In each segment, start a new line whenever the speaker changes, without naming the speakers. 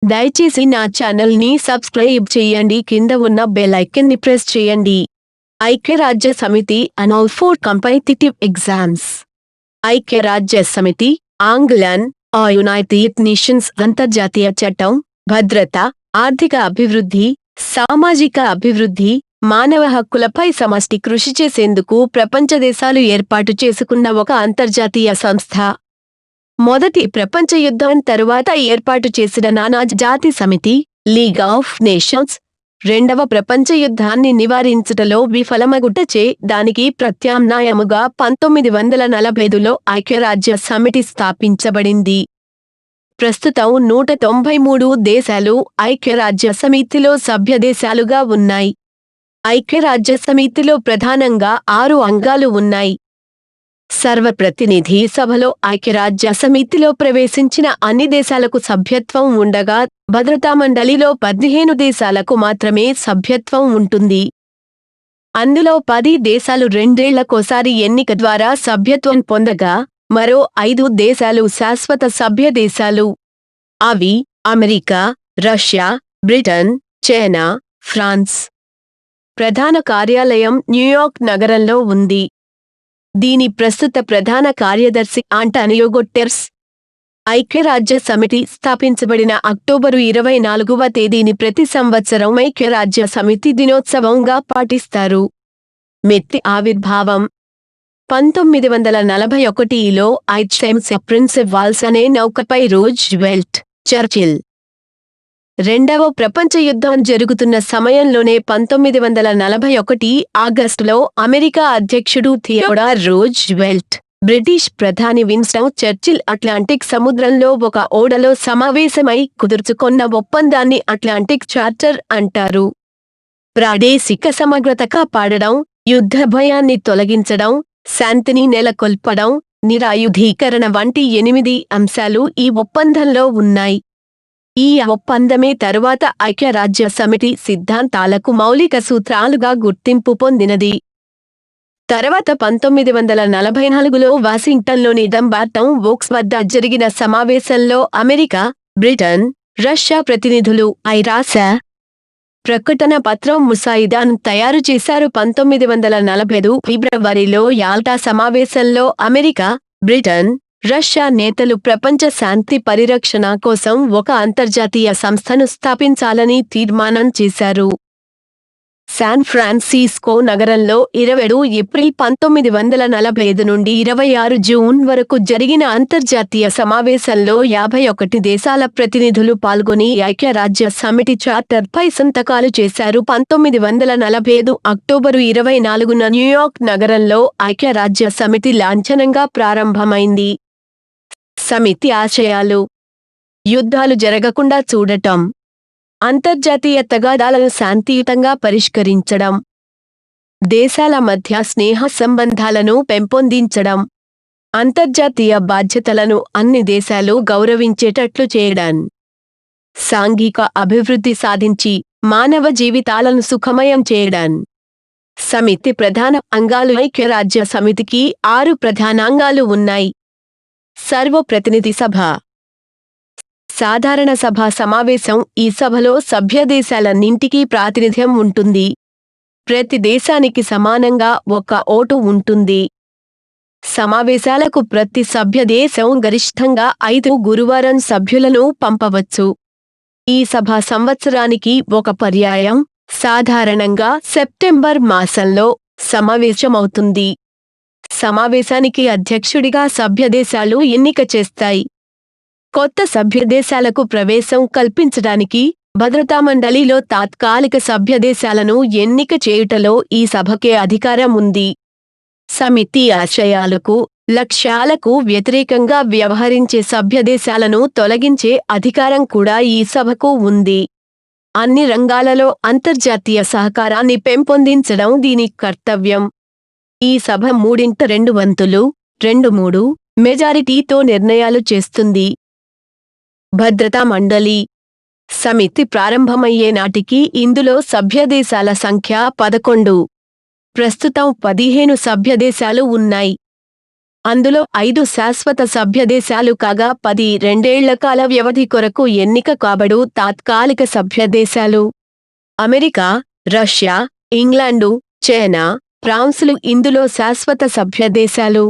దయచేసి నా ఛానల్ని సబ్స్క్రైబ్ చేయండి. కింద ఉన్న బెల్ ఐకాన్ని ప్రెస్ చేయండి. ఐక్యరాజ్య సమితి అనౌన్స్ ఫర్ కాంపిటిటివ్ ఎగ్జామ్స్. ఐక్యరాజ్య సమితి ఆంగ్లన్ యునైటెడ్ నేషన్స్ అంతర్జాతీయ చట్టం, భద్రత, ఆర్థిక అభివృద్ధి, సామాజిక అభివృద్ధి, మానవ హక్కులపై సమష్టి కృషి చేసేందుకు ప్రపంచ దేశాలు ఏర్పాటు చేసుకున్న ఒక అంతర్జాతీయ సంస్థ. మొదటి ప్రపంచ యుద్ధం తరువాత ఏర్పాటు చేసిన నానాజాతి సమితి లీగ్ ఆఫ్ నేషన్స్ రెండవ ప్రపంచ యుద్ధాన్ని నివారించుటలో విఫలమగుటచే దానికి ప్రత్యామ్నాయముగా 1945లో ఐక్యరాజ్య సమితి స్థాపించబడింది. ప్రస్తుతం 193 దేశాలు ఐక్యరాజ్య సమితిలో సభ్యదేశాలుగా ఉన్నాయి. ఐక్యరాజ్య సమితిలో ప్రధానంగా 6 అంగాలు ఉన్నాయి. సర్వప్రతినిధి సభలో ఐక్యరాజ్య సమితిలో ప్రవేశించిన అన్ని దేశాలకు సభ్యత్వం ఉండగా భద్రతామండలిలో 15 దేశాలకు మాత్రమే సభ్యత్వం ఉంటుంది. అందులో 10 దేశాలు 2 ఏళ్లకోసారి ఎన్నిక ద్వారా సభ్యత్వం పొందగా మరో 5 దేశాలు శాశ్వత సభ్య దేశాలు. అవి America, Russia, Britain, China, France. ప్రధాన కార్యాలయం న్యూయార్క్ నగరంలో ఉంది. దీని ప్రస్తుత ప్రధాన కార్యదర్శి ఆంటోనియో గుటెర్స్. ఐక్యరాజ్య సమితి స్థాపించబడిన అక్టోబరు 24వ తేదీని ప్రతి సంవత్సరం ఐక్యరాజ్య సమితి దినోత్సవంగా పాటిస్తారు. మెత్తి ఆవిర్భావం 1941లో హెచ్ఎంఎస్ ప్రిన్స్ వాల్స్ అనే నౌకపై రూజ్వెల్ట్, చర్చిల్. రెండవ ప్రపంచ యుద్ధం జరుగుతున్న సమయంలోనే 1941 ఆగస్టులో అమెరికా అధ్యక్షుడు థియోడర్ రూజ్వెల్ట్, బ్రిటిష్ ప్రధాని విన్స్టన్ చర్చిల్ అట్లాంటిక్ సముద్రంలో ఒక ఓడలో సమావేశమై కుదుర్చుకొన్న ఒప్పందాన్ని అట్లాంటిక్ చార్టర్ అంటారు. ప్రాదేశిక సమగ్రత కాపాడడం, యుద్ధ భయాన్ని తొలగించడం, శాంతిని నెలకొల్పడం, నిరాయుధీకరణ వంటి 8 అంశాలు ఈ ఒప్పందంలో ఉన్నాయి. ఈ ఒప్పందమే తరువాత ఐక్యరాజ్య సమితి సిద్ధాంతాలకు మౌలిక సూత్రాలుగా గుర్తింపు పొందినది. తర్వాత 1944లో వాషింగ్టన్లోని డంబార్టన్ వోక్స్ వద్ద జరిగిన సమావేశంలో అమెరికా, బ్రిటన్, రష్యా ప్రతినిధులు రాస ప్రకటన పత్రం ముసాయిదాను తయారు చేశారు. 1945 ఫిబ్రవరిలో యాల్టా సమావేశంలో అమెరికా, బ్రిటన్, రష్యా నేతలు ప్రపంచ శాంతి పరిరక్షణ కోసం ఒక అంతర్జాతీయ సంస్థను స్థాపించాలని తీర్మానం చేశారు. శాన్ ఫ్రాన్సిస్కో నగరంలో 27 ఏప్రిల్ 1945 నుండి 26 జూన్ వరకు జరిగిన అంతర్జాతీయ సమావేశంలో 51 దేశాల ప్రతినిధులు పాల్గొని ఐక్యరాజ్య సమితి చార్టర్పై సంతకాలు చేశారు. 1945 అక్టోబరు 24న న్యూయార్క్ నగరంలో ఐక్యరాజ్య సమితి లాంఛనంగా ప్రారంభమైంది. సమితి ఆశయాలు: యుద్ధాలు జరగకుండా చూడటం, అంతర్జాతీయ తగాదాలను శాంతియుతంగా పరిష్కరించడం, దేశాల మధ్య స్నేహ సంబంధాలను పెంపొందించడం, అంతర్జాతీయ బాధ్యతలను అన్ని దేశాలు గౌరవించేటట్లు చేయడం, సాంఘిక అభివృద్ధి సాధించి మానవ జీవితాలను సుఖమయం చేయడం. సమితి ప్రధాన అంగాలు: ఐక్యరాజ్య సమితికి 6 ప్రధానాంగాలు ఉన్నాయి. సర్వప్రతినిధి సభ, సాధారణ సభ సమావేశం. ఈ సభలో సభ్య దేశాలన్నింటికీ ప్రాతినిధ్యం ఉంటుంది. ప్రతి దేశానికి సమానంగా ఒక ఓటు ఉంటుంది. సమావేశాలకు ప్రతి సభ్య దేశం గరిష్ఠంగా 5 గురువారం సభ్యులను పంపవచ్చు. ఈ సభ సంవత్సరానికి ఒక పర్యాయం, సాధారణంగా సెప్టెంబర్ మాసంలో సమావేశమవుతుంది. సమావేశానికి అధ్యక్షుడిగా సభ్యదేశాలు ఎన్నిక చేస్తాయి. కొత్త సభ్యదేశాలకు ప్రవేశం కల్పించడానికి భద్రతామండలిలో తాత్కాలిక సభ్యదేశాలను ఎన్నిక చేయుటలో ఈ సభకే అధికారం ఉంది. సమితి ఆశయాలకు, లక్ష్యాలకు వ్యతిరేకంగా వ్యవహరించే సభ్యదేశాలను తొలగించే అధికారం కూడా ఈ సభకు ఉంది. అన్ని రంగాలలో అంతర్జాతీయ సహకారాన్ని పెంపొందించడం దీని కర్తవ్యం. ఈ సభ 3/2 2/3 మెజారిటీతో నిర్ణయాలు చేస్తుంది. భద్రతా మండలి సమితి ప్రారంభమయ్యే నాటికి ఇందులో సభ్యదేశాల సంఖ్య 11. ప్రస్తుతం 15 సభ్యదేశాలు ఉన్నాయి. అందులో 5 శాశ్వత సభ్యదేశాలు కాగా 10 రెండేళ్ల కాల వ్యవధి కొరకు ఎన్నిక కాబడు తాత్కాలిక సభ్యదేశాలు. అమెరికా, రష్యా, ఇంగ్లాండు, చైనా, ఫ్రాన్సులు ఇందులో శాశ్వత సభ్యదేశాలు.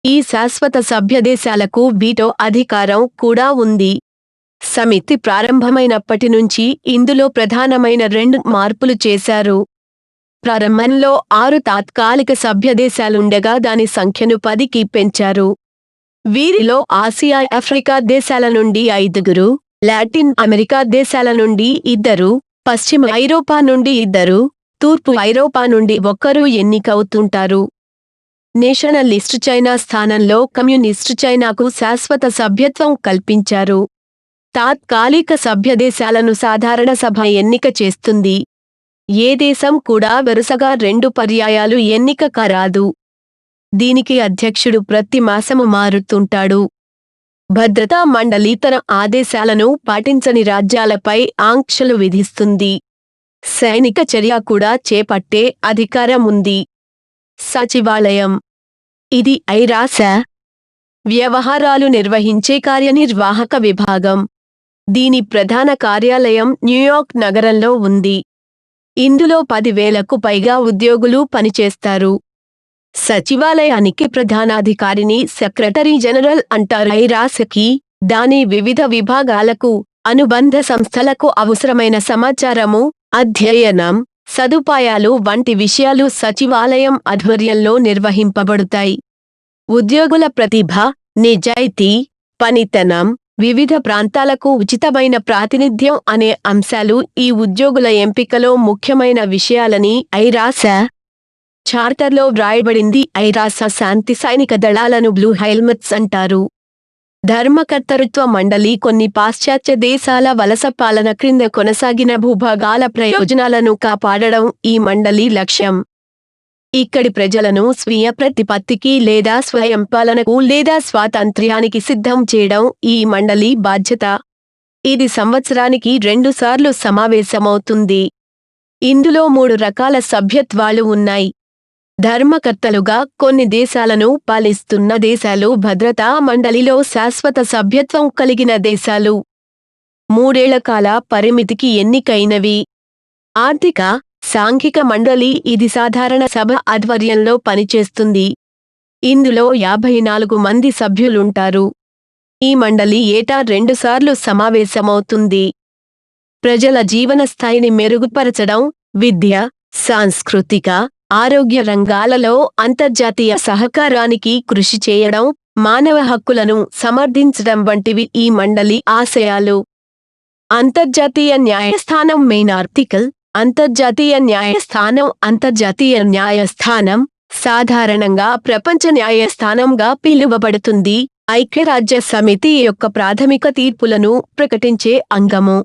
ఈ శాశ్వత సభ్యదేశాలకు వీటో అధికారం కూడా ఉంది. సమితి ప్రారంభమైనప్పటి నుంచి ఇందులో ప్రధానమైన 2 మార్పులు చేశారు. ప్రారంభంలో 6 తాత్కాలిక సభ్యదేశాలుండగా దాని సంఖ్యను 10కి పెంచారు. వీరిలో ఆసియా, ఆఫ్రికా దేశాల నుండి 5, లాటిన్ అమెరికా దేశాల నుండి 2, పశ్చిమ ఐరోపా నుండి 2, తూర్పు ఐరోపా నుండి 1 ఎన్నికవుతుంటారు. నేషనలిస్ట్ చైనా స్థానంలో కమ్యూనిస్టు చైనాకు శాశ్వత సభ్యత్వం కల్పించారు. తాత్కాలిక సభ్యదేశాలను సాధారణ సభ ఎన్నిక చేస్తుంది. ఏ దేశం కూడా వరుసగా 2 పర్యాయాలు ఎన్నిక కారాదు. దీనికి అధ్యక్షుడు ప్రతి మాసము మారుతుంటాడు. భద్రతా మండలి తన ఆదేశాలను పాటించని రాజ్యాలపై ఆంక్షలు విధిస్తుంది. సైనిక చర్య కూడా చేపట్టే అధికారం ఉంది. సచివాలయం ఇది ఐరాస వ్యవహారాలు నిర్వహించే కార్యనిర్వాహక విభాగం. దీని ప్రధాన కార్యాలయం న్యూయార్క్ నగరంలో ఉంది. ఇందులో 10,000కు పైగా ఉద్యోగులు పనిచేస్తారు. సచివాలయానికి ప్రధానాధికారిని సెక్రటరీ జనరల్ అంటారు. ఐరాసకి దాని వివిధ విభాగాలకు, అనుబంధ సంస్థలకు అవసరమైన సమాచారము, అధ్యయనం, సదుపాయాలు వంటి విషయాలు సచివాలయం ఆధ్వర్యంలో నిర్వహింపబడుతాయి. ఉద్యోగుల ప్రతిభ, నిజాయితీ, పనితనం, వివిధ ప్రాంతాలకు ఉచితమైన ప్రాతినిధ్యం అనే అంశాలు ఈ ఉద్యోగుల ఎంపికలో ముఖ్యమైన విషయాలని ఐరాస చార్టర్లో వ్రాయబడింది. ఐరాస శాంతి సైనిక దళాలను బ్లూ హెల్మెట్స్ అంటారు. ధర్మకర్తృత్వ మండలి కొన్ని పాశ్చాత్య దేశాల వలస పాలన క్రింద కొనసాగిన భూభాగాల ప్రయోజనాలను కాపాడడం ఈ మండలి లక్ష్యం. ఇక్కడి ప్రజలను స్వీయ ప్రతిపత్తికి లేదా స్వయం పాలనకు లేదా స్వాతంత్ర్యానికి సిద్ధం చేయడం ఈ మండలి బాధ్యత. ఇది సంవత్సరానికి 2 సార్లు సమావేశమవుతుంది. ఇందులో 3 రకాల సభ్యత్వాలు ఉన్నాయి. ధర్మకర్తలుగా కొన్ని దేశాలను పాలిస్తున్న దేశాలు, భద్రతా మండలిలో శాశ్వత సభ్యత్వం కలిగిన దేశాలు, 3 ఏళ్ల కాల పరిమితికి ఎన్నికైనవి. ఆర్థిక, సాంఘిక మండలి ఇది సాధారణ సభ ఆధ్వర్యంలో పనిచేస్తుంది. ఇందులో 54 మంది సభ్యులుంటారు. ఈ మండలి ఏటా 2 సార్లు సమావేశమవుతుంది. ప్రజల జీవన స్థాయిని మెరుగుపరచడం, విద్య, సాంస్కృతిక, ఆరోగ్య రంగాలలో అంతర్జాతీయ సహకారానికి కృషి చేయడం, మానవ హక్కులను సమర్థించడం వంటివి ఈ మండలి ఆశయాలు. అంతర్జాతీయ న్యాయస్థానం మెయిన్ ఆర్టికల్. అంతర్జాతీయ న్యాయస్థానం అంతర్జాతీయ న్యాయస్థానం సాధారణంగా ప్రపంచ న్యాయస్థానంగా పిలువబడుతుంది. ఐక్యరాజ్య సమితి యొక్క ప్రాథమిక తీర్పులను ప్రకటించే అంగము.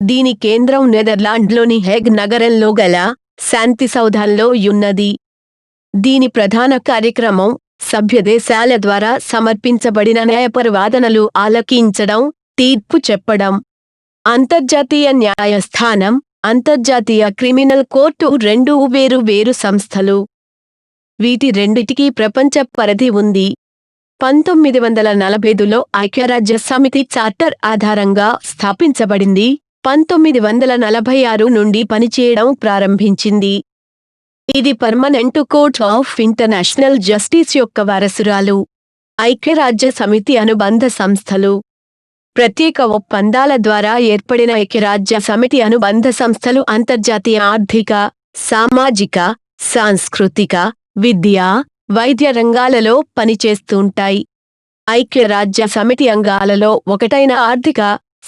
దీని కేంద్రం నెదర్లాండ్లోని హేగ్ నగరంలో గల శాంతి సౌధంలో యున్నది. దీని ప్రధాన కార్యక్రమం సభ్యదేశాల ద్వారా సమర్పించబడిన న్యాయపరవాదనలు ఆలకించడం, తీర్పు చెప్పడం. అంతర్జాతీయ న్యాయస్థానం, అంతర్జాతీయ క్రిమినల్ కోర్టు 2 వేరు సంస్థలు. వీటి రెండిటికీ ప్రపంచ పరిధి ఉంది. 1945లో ఐక్యరాజ్య సమితి చార్టర్ ఆధారంగా స్థాపించబడింది. 1946 నుండి పనిచేయడం ప్రారంభించింది. ఇది permanent court of international justice యొక్క వారసురాలు. ఐక్యరాజ్య సమితి అనుబంధ సంస్థలు. ప్రత్యేక ఒప్పందాల ద్వారా ఏర్పడిన ఐక్యరాజ్య సమితి అనుబంధ సంస్థలు అంతర్జాతీయ ఆర్థిక, సామాజిక, సాంస్కృతిక, విద్యా, వైద్య రంగాలలో పనిచేస్తుంటాయి. ఐక్యరాజ్య సమితి అంగాలలో ఒకటైన ఆర్థిక,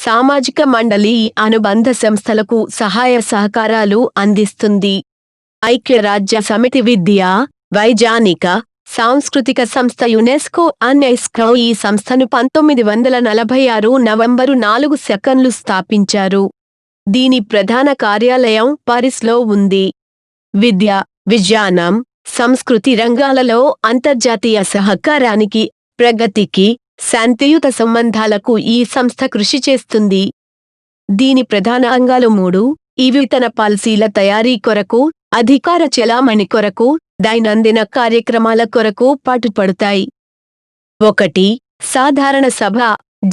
సామాజిక మండలి ఈ అనుబంధ సంస్థలకు సహాయ సహకారాలు అందిస్తుంది. ఐక్యరాజ్య సమితి విద్యా, వైజ్ఞానిక, సాంస్కృతిక సంస్థ యునెస్కో ఈ సంస్థను 1946 నవంబరు 4 స్థాపించారు. దీని ప్రధాన కార్యాలయం పారిస్లో ఉంది. విద్య, విజ్ఞానం, సంస్కృతి రంగాలలో అంతర్జాతీయ సహకారానికి, ప్రగతికి, శాంతియుత సంబంధాలకు ఈ సంస్థ కృషి చేస్తుంది. దీని ప్రధాన అంగాలు 3. ఇవి తన పాలసీల తయారీ కొరకు, అధికార చెలామణి కొరకు, దైనందిన కార్యక్రమాల కొరకు పాటుపడతాయి. 1. సాధారణ సభ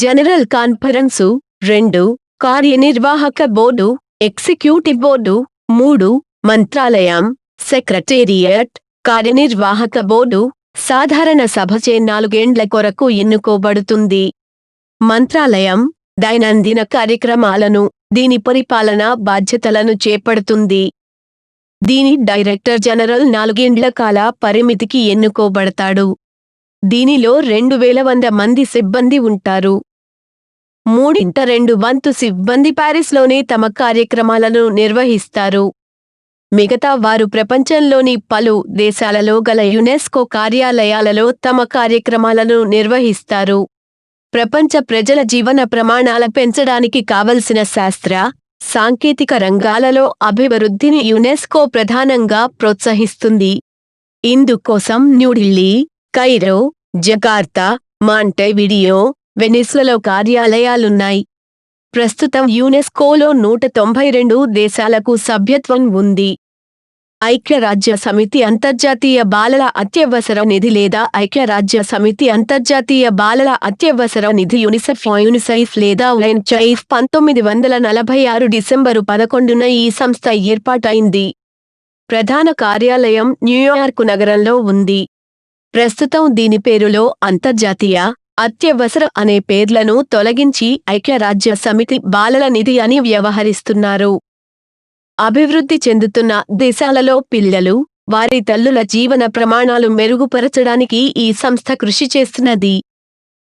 జనరల్ కాన్ఫరెన్సు. 2. కార్యనిర్వాహక board executive board. 3. Mantralayam secretariat కార్యనిర్వాహక బోర్డు సాధారణ సభచే 4 ఏండ్ల కొరకు ఎన్నుకోబడుతుంది. మంత్రాలయం దైనందిన కార్యక్రమాలను, దీని పరిపాలనా బాధ్యతలను చేపడుతుంది. దీని డైరెక్టర్ జనరల్ 4 ఏండ్ల కాల పరిమితికి ఎన్నుకోబడతాడు. దీనిలో 2100 మంది సిబ్బంది ఉంటారు. 3/2 సిబ్బంది పారిస్లోనే తమ కార్యక్రమాలను నిర్వహిస్తారు. మిగతా వారు ప్రపంచంలోని పలు దేశాలలో గల యునెస్కో కార్యాలయాలలో తమ కార్యక్రమాలను నిర్వహిస్తారు. ప్రపంచ ప్రజల జీవన ప్రమాణాల పెంచడానికి కావలసిన శాస్త్ర, సాంకేతిక రంగాలలో అభివృద్ధిని యునెస్కో ప్రధానంగా ప్రోత్సహిస్తుంది. ఇందుకోసం న్యూఢిల్లీ, కైరో, జకార్తా, మాంటెవిడియో, వెనిస్లలో కార్యాలయాలున్నాయి. ప్రస్తుతం యునెస్కోలో 192 దేశాలకు సభ్యత్వం ఉంది. ఐక్యరాజ్య సమితి అంతర్జాతీయ బాలల అత్యవసర నిధి లేదా ఐక్యరాజ్య సమితి అంతర్జాతీయ బాలల అత్యవసర నిధి యునిసెఫ్ లేదా UNICEF 1946 డిసెంబరు 11న ఈ సంస్థ ఏర్పాటైంది. ప్రధాన కార్యాలయం న్యూయార్క్ నగరంలో ఉంది. ప్రస్తుతం దీని పేరులో అంతర్జాతీయ, అత్యవసర అనే పేర్లను తొలగించి ఐక్యరాజ్య సమితి బాలల నిధి అని వ్యవహరిస్తున్నారు. అభివృద్ధి చెందుతున్న దేశాలలో పిల్లలు, వారి తల్లుల జీవన ప్రమాణాలు మెరుగుపరచడానికి ఈ సంస్థ కృషి చేస్తున్నది.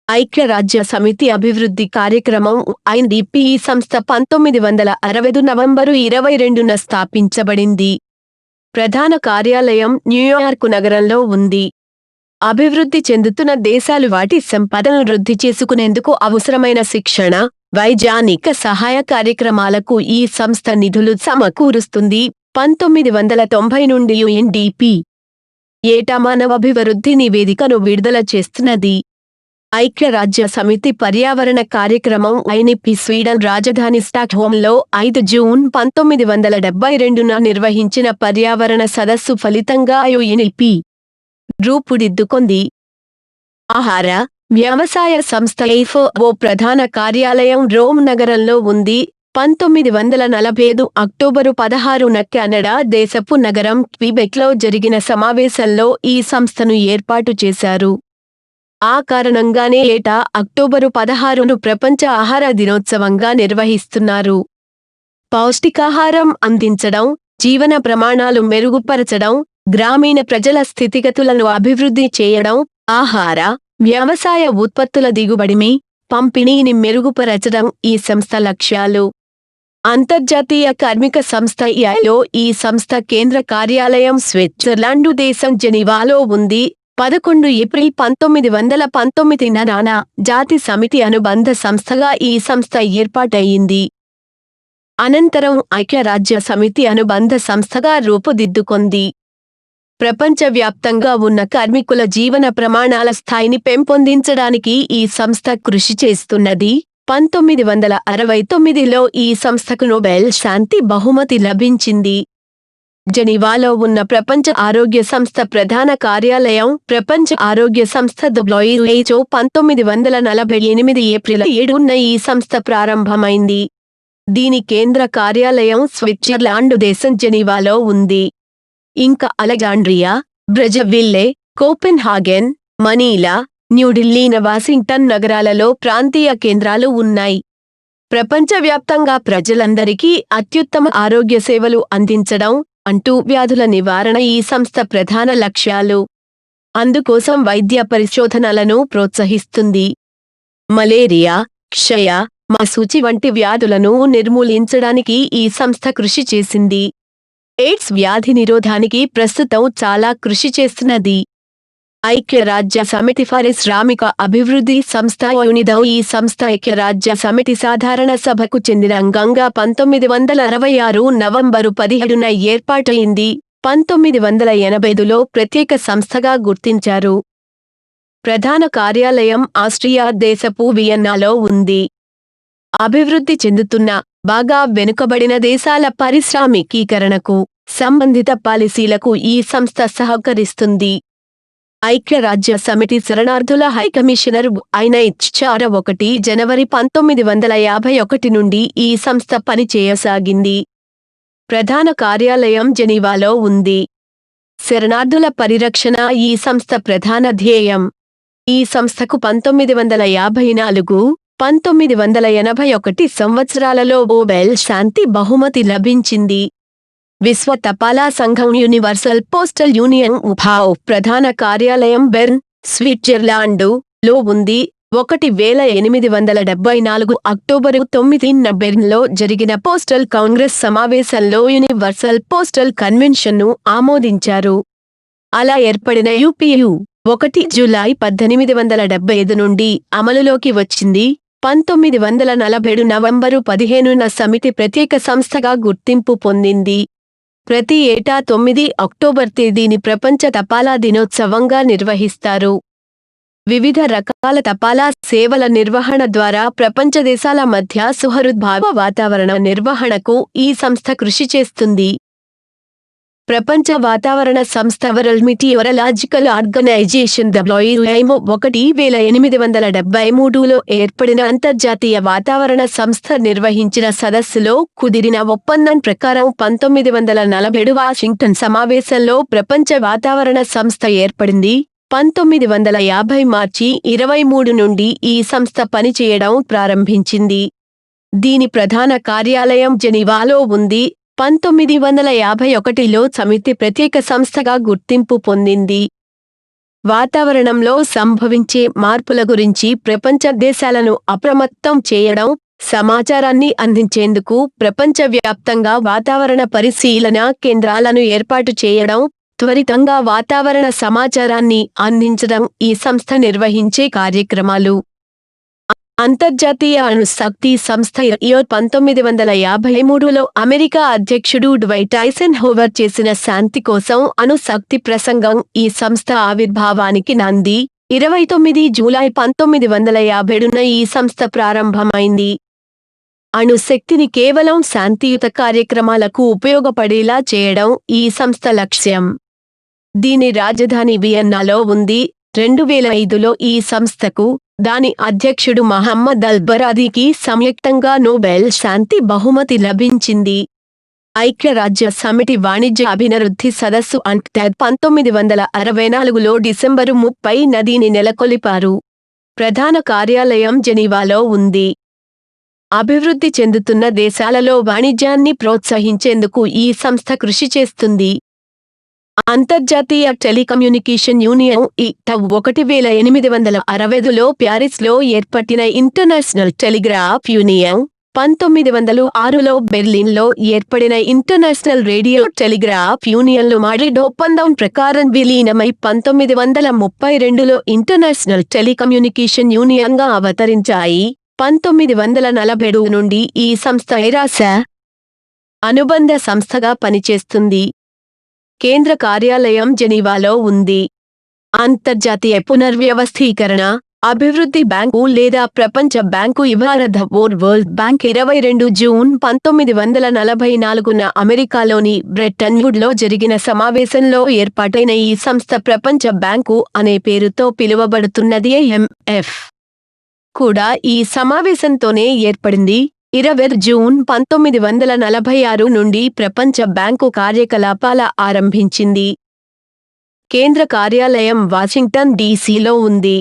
ఐక్యరాజ్య సమితి అభివృద్ధి కార్యక్రమం UNDP ఈ సంస్థ 1965 నవంబరు 22న స్థాపించబడింది. ప్రధాన కార్యాలయం న్యూయార్క్ నగరంలో ఉంది. అభివృద్ధి చెందుతున్న దేశాలు వాటి సంపదను వృద్ధి చేసుకునేందుకు అవసరమైన శిక్షణ, వైజ్ఞానిక సహాయ కార్యక్రమాలకు ఈ సంస్థ నిధులు సమకూరుస్తుంది. 1990 నుండి UNDP ఏటా మానవాభివృద్ధి నివేదికను విడుదల చేస్తున్నది. ఐక్యరాజ్య సమితి పర్యావరణ కార్యక్రమం UNEP స్వీడన్ రాజధాని స్టాక్హోమ్లో 5 జూన్ 1972న నిర్వహించిన పర్యావరణ సదస్సు ఫలితంగా UNEP రూపుదిద్దుకొంది. ఆహార, వ్యవసాయ సంస్థ FAO ప్రధాన కార్యాలయం రోమ్ నగరంలో ఉంది. 1945 అక్టోబరు 16న కెనడా దేశపు నగరం క్విబెక్లో జరిగిన సమావేశంలో ఈ సంస్థను ఏర్పాటు చేశారు. ఆ కారణంగానే ఏటా అక్టోబరు 16ను ప్రపంచ ఆహార దినోత్సవంగా నిర్వహిస్తున్నారు. పౌష్టికాహారం అందించడం, జీవన ప్రమాణాలు మెరుగుపరచడం, గ్రామీణ ప్రజల స్థితిగతులను అభివృద్ధి చేయడం, ఆహార, వ్యవసాయ ఉత్పత్తుల దిగుబడిని, పంపిణీని మెరుగుపరచడం ఈ సంస్థ లక్ష్యాలు. అంతర్జాతీయ కార్మిక సంస్థ ILO ఈ సంస్థ కేంద్ర కార్యాలయం స్విట్జర్లాండు దేశం జెనీవాలో ఉంది. 11 ఏప్రిల్ 1919న జాతి సమితి అనుబంధ సంస్థగా ఈ సంస్థ ఏర్పాటయ్యింది. అనంతరం ఐక్యరాజ్య సమితి అనుబంధ సంస్థగా రూపుదిద్దుకొంది. ప్రపంచవ్యాప్తంగా ఉన్న కార్మికుల జీవన ప్రమాణాల స్థాయిని పెంపొందించడానికి ఈ సంస్థ కృషి చేస్తున్నది. 1969లో ఈ సంస్థకు నోబెల్ శాంతి బహుమతి లభించింది. జెనీవాలో ఉన్న ప్రపంచ ఆరోగ్య సంస్థ ప్రధాన కార్యాలయం ప్రపంచ ఆరోగ్య సంస్థ WHO 1948 ఏప్రిల్ 7న ఈ సంస్థ ప్రారంభమైంది. దీని కేంద్ర కార్యాలయం స్విట్జర్లాండ్ దేశం జెనీవాలో ఉంది. ఇంకా Alexandria, Brazzaville, Copenhagen, Manila, New Delhi, Washington నగరాలలో ప్రాంతీయ కేంద్రాలు ఉన్నాయి. ప్రపంచవ్యాప్తంగా ప్రజలందరికీ అత్యుత్తమ ఆరోగ్య సేవలు అందించడం, అంటువ్యాధుల నివారణ ఈ సంస్థ ప్రధాన లక్ష్యాలు. అందుకోసం వైద్య పరిశోధనలను ప్రోత్సహిస్తుంది. మలేరియా, క్షయ, మశూచి వంటి వ్యాధులను నిర్మూలించడానికి ఈ సంస్థ కృషి చేసింది. ఎయిడ్స్ వ్యాధి నిరోధానికి ప్రస్తుతం చాలా కృషి చేస్తున్నది. ఐక్యరాజ్య సమితి పారిశ్రామిక అభివృద్ధి సంస్థ UNIDO ఈ సంస్థ ఐక్యరాజ్య సమితి సాధారణ సభకు చెందిన అంగంగా 1966 నవంబరు 17న ఏర్పాటైంది. 1985లో ప్రత్యేక సంస్థగా గుర్తించారు. ప్రధాన కార్యాలయం ఆస్ట్రియా దేశపు వియన్నాలో ఉంది. అభివృద్ధి చెందుతున్న, బాగా వెనుకబడిన దేశాల పారిశ్రామికీకరణకు, సంబంధిత పాలసీలకు ఈ సంస్థ సహకరిస్తుంది. ఐక్యరాజ్య సమితి శరణార్థుల హైకమిషనర్ అయిన HR 1 జనవరి 1951 నుండి ఈ సంస్థ పనిచేయసాగింది. ప్రధాన కార్యాలయం జెనీవాలో ఉంది. శరణార్థుల పరిరక్షణ ఈ సంస్థ ప్రధాన ధ్యేయం. ఈ సంస్థకు 1954, 1981 సంవత్సరాలలో నోబెల్ శాంతి బహుమతి లభించింది. విశ్వ తపాలా సంఘం యూనివర్సల్ పోస్టల్ యూనియన్ ప్రధాన కార్యాలయం బెర్న్, స్విట్జర్లాండ్ లో ఉంది. 1874 అక్టోబరు 9న బెర్న్లో జరిగిన పోస్టల్ కాంగ్రెస్ సమావేశంలో యూనివర్సల్ పోస్టల్ కన్వెన్షన్ను ఆమోదించారు. అలా ఏర్పడిన UPU 1 జూలై 1875 నుండి అమలులోకి వచ్చింది. 1947 నవంబరు 15న సమితి ప్రత్యేక సంస్థగా గుర్తింపు పొందింది. ప్రతి ఏటా 9 అక్టోబర్ తేదీని ప్రపంచ తపాలా దినోత్సవంగా నిర్వహిస్తారు. వివిధ రకాల తపాలా సేవల నిర్వహణ ద్వారా ప్రపంచ దేశాల మధ్య సుహృద్భావ వాతావరణ నిర్వహణకు ఈ సంస్థ కృషి చేస్తుంది. ప్రపంచ వాతావరణ సంస్థ వరల్డ్ మీటియోరలాజికల్ ఆర్గనైజేషన్ WMO 1873లో ఏర్పడిన అంతర్జాతీయ వాతావరణ సంస్థ నిర్వహించిన సదస్సులో కుదిరిన ఒప్పందం ప్రకారం 1947 వాషింగ్టన్ సమావేశంలో ప్రపంచ వాతావరణ సంస్థ ఏర్పడింది. 1950 మార్చి 23 నుండి ఈ సంస్థ పనిచేయడం ప్రారంభించింది. దీని ప్రధాన కార్యాలయం జెనీవాలో ఉంది. 1951లో సమితి ప్రత్యేక సంస్థగా గుర్తింపు పొందింది. వాతావరణంలో సంభవించే మార్పుల గురించి ప్రపంచ దేశాలను అప్రమత్తం చేయడం, సమాచారాన్ని అందించేందుకు ప్రపంచవ్యాప్తంగా వాతావరణ పరిశీలన కేంద్రాలను ఏర్పాటు చేయడం, త్వరితంగా వాతావరణ సమాచారాన్ని అందించడం ఈ సంస్థ నిర్వహించే కార్యక్రమాలు. అంతర్జాతీయ అణు శక్తి సంస్థ 1953లో అమెరికా అధ్యక్షుడు డ్వైట్ ఐసెన్హోవర్ చేసిన శాంతి కోసం అణు శక్తి ప్రసంగం ఈ సంస్థ ఆవిర్భావానికి నాంది. 29 జూలై 1957న ఈ సంస్థ ప్రారంభమైంది. అణు శక్తిని కేవలం శాంతియుత కార్యక్రమాలకు ఉపయోగపడేలా చేయడం ఈ సంస్థ లక్ష్యం. దీని రాజధాని వియన్నాలో ఉంది. 2005లో ఈ సంస్థకు దాని అధ్యక్షుడు మహమ్మద్ అల్-బరాదీకి సంయుక్తంగా నోబెల్ శాంతి బహుమతి లభించింది. ఐక్యరాజ్య సమితి వాణిజ్య అభివృద్ధి సదస్సు UNCTAD 1964లో డిసెంబరు 30న దీని నెలకొల్పారు. ప్రధాన కార్యాలయం జెనీవాలో ఉంది. అభివృద్ధి చెందుతున్న దేశాలలో వాణిజ్యాన్ని ప్రోత్సహించేందుకు ఈ సంస్థ కృషి చేస్తుంది. అంతర్జాతీయ టెలికమ్యూనికేషన్ యూనియన్ 1865లో ప్యారిస్లో ఏర్పడిన ఇంటర్నేషనల్ టెలిగ్రాఫ్ యూనియన్, 1906లో బెర్లిన్లో ఏర్పడిన ఇంటర్నేషనల్ రేడియో టెలిగ్రాఫ్ యూనియన్లు మాడ్రిడ్ ఒప్పందం ప్రకారం విలీనమై 1932లో ఇంటర్నేషనల్ టెలికమ్యూనికేషన్ యూనియన్గా అవతరించాయి. 1947 నుండి ఈ సంస్థ ఐరాస అనుబంధ సంస్థగా పనిచేస్తుంది. కేంద్ర కార్యాలయం జెనీవాలో ఉంది. అంతర్జాతీయ పునర్వ్యవస్థీకరణ అభివృద్ధి బ్యాంకు లేదా ప్రపంచ bank the world bank 22 June 1944న అమెరికాలోని బ్రెటన్ వుడ్లో జరిగిన సమావేశంలో ఏర్పాటైన ఈ సంస్థ ప్రపంచ బ్యాంకు అనే పేరుతో పిలువబడుతున్నది. IMF కూడా ఈ సమావేశంతోనే ఏర్పడింది. 20 జూన్ 1946 నుండి ప్రపంచ బ్యాంకు కార్యకలాపాల ఆరంభించింది. కేంద్ర కార్యాలయం వాషింగ్టన్ DCలో ఉంది.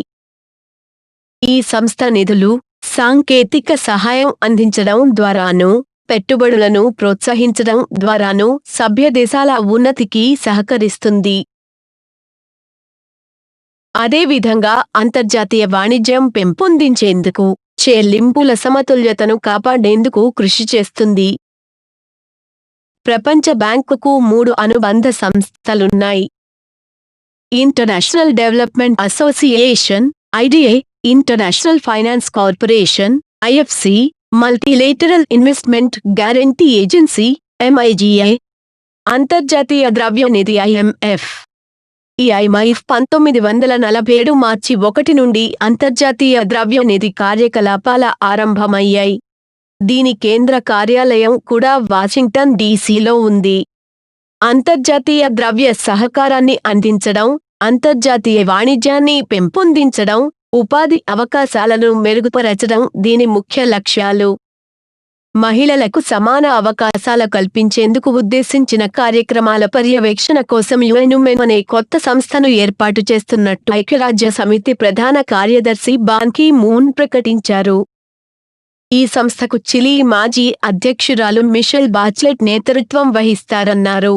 ఈ సంస్థ నిధులు, సాంకేతిక సహాయం అందించడం ద్వారాను, పెట్టుబడులను ప్రోత్సహించడం ద్వారాను సభ్య దేశాల ఉన్నతికి సహకరిస్తుంది. అదేవిధంగా అంతర్జాతీయ వాణిజ్యం పెంపొందించేందుకు, చెల్లింపుల సమతుల్యతను కాపాడేందుకు కృషి చేస్తుంది. ప్రపంచ బ్యాంకుకు 3 అనుబంధ సంస్థలున్నాయి. International development association IDA, international finance corporation IFC, multilateral investment guarantee agency MIGA, అంతర్జాతీయ ద్రవ్యనిధి IMF. ఈ IMF 1947 మార్చి 1 నుండి అంతర్జాతీయ ద్రవ్యనిధి కార్యకలాపాల ఆరంభమయ్యాయి. దీని కేంద్ర కార్యాలయం కూడా వాషింగ్టన్ DCలో ఉంది. అంతర్జాతీయ ద్రవ్య సహకారాన్ని అందించడం, అంతర్జాతీయ వాణిజ్యాన్ని పెంపొందించడం, ఉపాధి అవకాశాలను మెరుగుపరచడం దీని ముఖ్య లక్ష్యాలు. మహిళలకు సమాన అవకాశాలు కల్పించేందుకు ఉద్దేశించిన కార్యక్రమాల పర్యవేక్షణ కోసం యుఎన్ ఉమెన్ అనే కొత్త సంస్థను ఏర్పాటు చేస్తున్నట్టు ఐక్యరాజ్య సమితి ప్రధాన కార్యదర్శి బాన్ కీ మూన్ ప్రకటించారు. ఈ సంస్థకు చిలీ మాజీ అధ్యక్షురాలు మిషెల్ బాచ్లెట్ నేతృత్వం వహిస్తారన్నారు.